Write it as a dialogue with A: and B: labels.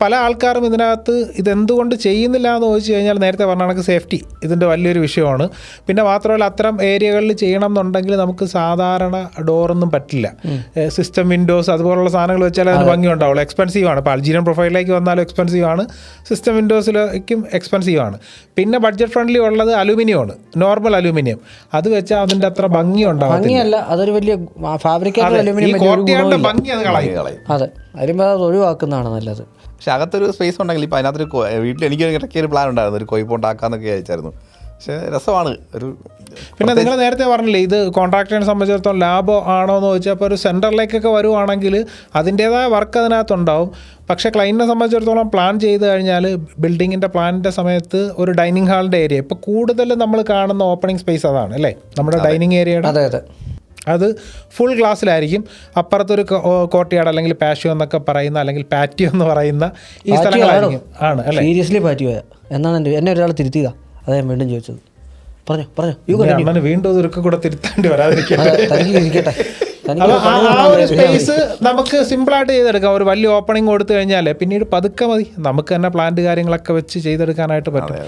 A: പല ആൾക്കാരും ഇതിനകത്ത് ഇതെന്തുകൊണ്ട് ചെയ്യുന്നില്ല എന്ന് ചോദിച്ചു കഴിഞ്ഞാൽ നേരത്തെ പറഞ്ഞ കണക്ക് സേഫ്റ്റി ഇതിൻ്റെ വലിയൊരു വിഷയമാണ്. പിന്നെ മാത്രമല്ല അത്തരം ഏരിയകളിൽ ചെയ്യണം എന്നുണ്ടെങ്കിൽ നമുക്ക് സാധാരണ ഡോറൊന്നും പറ്റില്ല. സിസ്റ്റം വിൻഡോസ് അതുപോലുള്ള സാധനങ്ങൾ വെച്ചാൽ അതിന് ഭംഗി ഉണ്ടാവുള്ളൂ. എക്സ്പെൻസീവ് ആണ്. ഇപ്പോൾ അൾജീരിയൻ പ്രൊഫൈലിലേക്ക് വന്നാലും എക്സ്പെൻസീവ് ആണ്, സിസ്റ്റം വിൻഡോസിലേക്കും എക്സ്പെൻസീവ് ആണ്. പിന്നെ ബഡ്ജറ്റ് ഫ്രണ്ട്ലി ഉള്ളത് അലൂമിനിയമാണ്, നോർമൽ അലൂമിനിയം. അത് വെച്ചാൽ അതിൻ്റെ അത്ര ഭംഗി ഉണ്ടാവില്ല.
B: അതൊരു വലിയ ഫാബ്രിക്കേറ്റഡ് അലൂമിനിയം
A: ഭംഗി അത് കളയും.
B: അതെ, അതിലുമ്പോൾ അത് ഒഴിവാക്കുന്നതാണ് നല്ലത്.
C: പക്ഷെ അകത്തൊരു സ്പേസ് ഉണ്ടെങ്കിൽ ഇപ്പോൾ അതിനകത്തൊരു വീട്ടിൽ എനിക്ക് ഇടയ്ക്കൊരു പ്ലാൻ ഉണ്ടായിരുന്നു, ഒരു കൊയ്പോണ്ടാക്കാന്നൊക്കെ അയച്ചായിരുന്നു. പക്ഷേ രസമാണ് ഒരു.
A: പിന്നെ നിങ്ങൾ നേരത്തെ പറഞ്ഞില്ലേ ഇത് കോൺട്രാക്ടറിനെ സംബന്ധിച്ചിടത്തോളം ലാഭം ആണോ എന്ന് ചോദിച്ചാൽ, അപ്പോൾ ഒരു സെൻറ്ററിലേക്കൊക്കെ വരുവാണെങ്കിൽ അതിൻ്റേതായ വർക്ക് അതിനകത്തുണ്ടാവും. പക്ഷേ ക്ലൈൻറ്റിനെ സംബന്ധിച്ചിടത്തോളം പ്ലാൻ ചെയ്ത് കഴിഞ്ഞാൽ ബിൽഡിങ്ങിൻ്റെ പ്ലാനിൻ്റെ സമയത്ത് ഒരു ഡൈനിങ് ഹാളിൻ്റെ ഏരിയ ഇപ്പോൾ കൂടുതൽ നമ്മൾ കാണുന്ന ഓപ്പണിംഗ് സ്പേസ് അതാണ് അല്ലേ, നമ്മുടെ ഡൈനിങ് ഏരിയയുടെ.
B: അതെ അതെ,
A: അത് ഫുൾ ഗ്ലാസ്സിലായിരിക്കും. അപ്പുറത്തൊരു കോർട്ട്യാർഡ് അല്ലെങ്കിൽ പാഷ്യോ എന്നൊക്കെ പറയുന്ന അല്ലെങ്കിൽ പാറ്റിയോ എന്ന് പറയുന്ന ഈ സ്ഥലങ്ങളായിരിക്കും. ആണ് അല്ലേ?
B: സീരിയസ്ലി പാറ്റിയോ എന്നാണ് എന്നെ ഒരാൾ തിരുത്തിയതാ, അതാ ഞാൻ വീണ്ടും ചോദിച്ചത്. പറഞ്ഞു
A: വീണ്ടും അതൊക്കെ കൂടെ തിരുത്താണ്ടി വരാതിരിക്കട്ടെ.
B: വരാതിരിക്കട്ടെ.
A: സ്പേസ് നമുക്ക് സിമ്പിളായിട്ട് ചെയ്തെടുക്കാം. ഒരു വലിയ ഓപ്പണിംഗ് കൊടുത്തു കഴിഞ്ഞാൽ പിന്നീട് പതുക്കെ മതി, നമുക്ക് തന്നെ പ്ലാന്റ് കാര്യങ്ങളൊക്കെ വെച്ച് ചെയ്തെടുക്കാനായിട്ട് പറ്റും.